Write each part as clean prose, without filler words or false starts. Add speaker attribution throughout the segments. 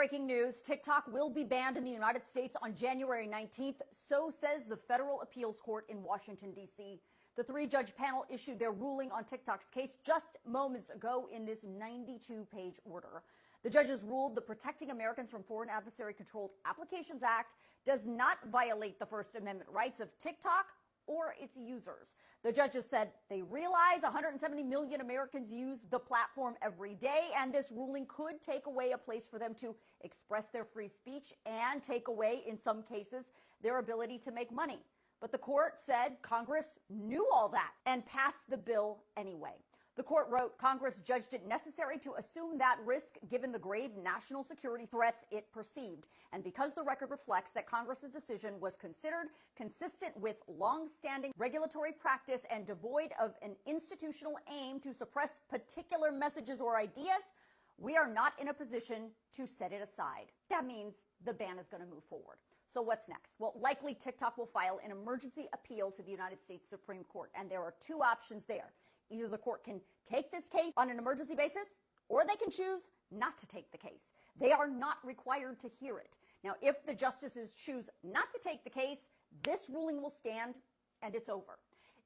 Speaker 1: Breaking news, TikTok will be banned in the United States on January 19th. So says the Federal Appeals Court in Washington, D.C. The three-judge panel issued their ruling on TikTok's case just moments ago in this 92-page order. The judges ruled the Protecting Americans from Foreign Adversary-Controlled Applications Act does not violate the First Amendment rights of TikTok or its users. The judges said they realize 170 million Americans use the platform every day, and this ruling could take away a place for them to express their free speech and take away, in some cases, their ability to make money. But the court said Congress knew all that and passed the bill anyway. The court wrote, Congress judged it necessary to assume that risk given the grave national security threats it perceived. And because the record reflects that Congress's decision was considered consistent with long-standing regulatory practice and devoid of an institutional aim to suppress particular messages or ideas, we are not in a position to set it aside. That means the ban is going to move forward. So what's next? Well, likely TikTok will file an emergency appeal to the United States Supreme Court. And there are two options there. Either the court can take this case on an emergency basis, or they can choose not to take the case. They are not required to hear it. Now, if the justices choose not to take the case, this ruling will stand and it's over.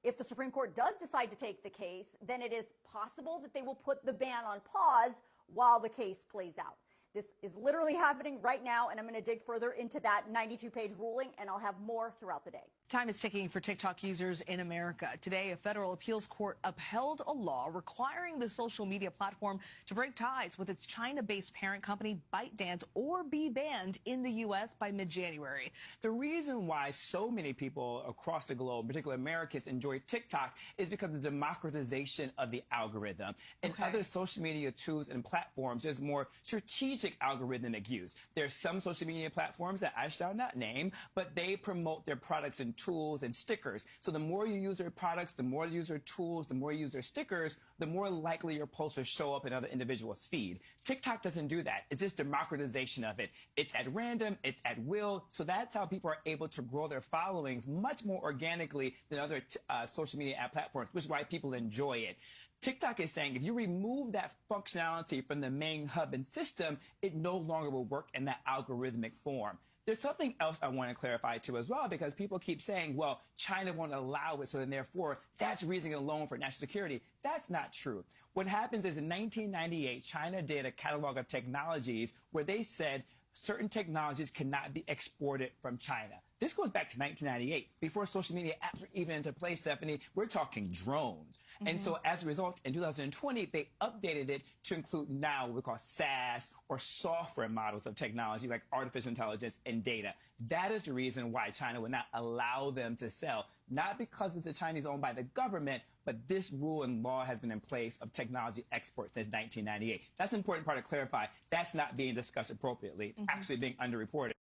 Speaker 1: If the Supreme Court does decide to take the case, then it is possible that they will put the ban on pause while the case plays out. This is literally happening right now, and I'm going to dig further into that 92-page ruling, and I'll have more throughout the day.
Speaker 2: Time is ticking for TikTok users in America. Today, a federal appeals court upheld a law requiring the social media platform to break ties with its China-based parent company, ByteDance, or be banned in the U.S. by mid-January.
Speaker 3: The reason why so many people across the globe, particularly Americans, enjoy TikTok is because of the democratization of the algorithm. In other social media tools and platforms, there's more strategic algorithmic use. There are some social media platforms that I shall not name, but they promote their products and tools and stickers. So the more you use their products, the more you use their tools, the more you use their stickers, the more likely your posts will show up in other individuals' feed. TikTok doesn't do that. It's just democratization of it. It's at random, it's at will. So that's how people are able to grow their followings much more organically than other social media app platforms, which is why people enjoy it. TikTok is saying if you remove that functionality from the main hub and system, it no longer will work in that algorithmic form. There's something else I want to clarify too as well, because people keep saying, well, China won't allow it, so then therefore that's reason alone for national security. That's not true. What happens is in 1998, China did a catalog of technologies where they said certain technologies cannot be exported from China. This goes back to 1998. Before social media apps were even into play, Stephanie, we're talking drones. And so as a result, in 2020, they updated it to include now what we call SaaS or software models of technology like artificial intelligence and data. That is the reason why China would not allow them to sell, not because it's a Chinese owned by the government, but this rule and law has been in place of technology exports since 1998. That's an important part to clarify. That's not being discussed appropriately, actually being underreported.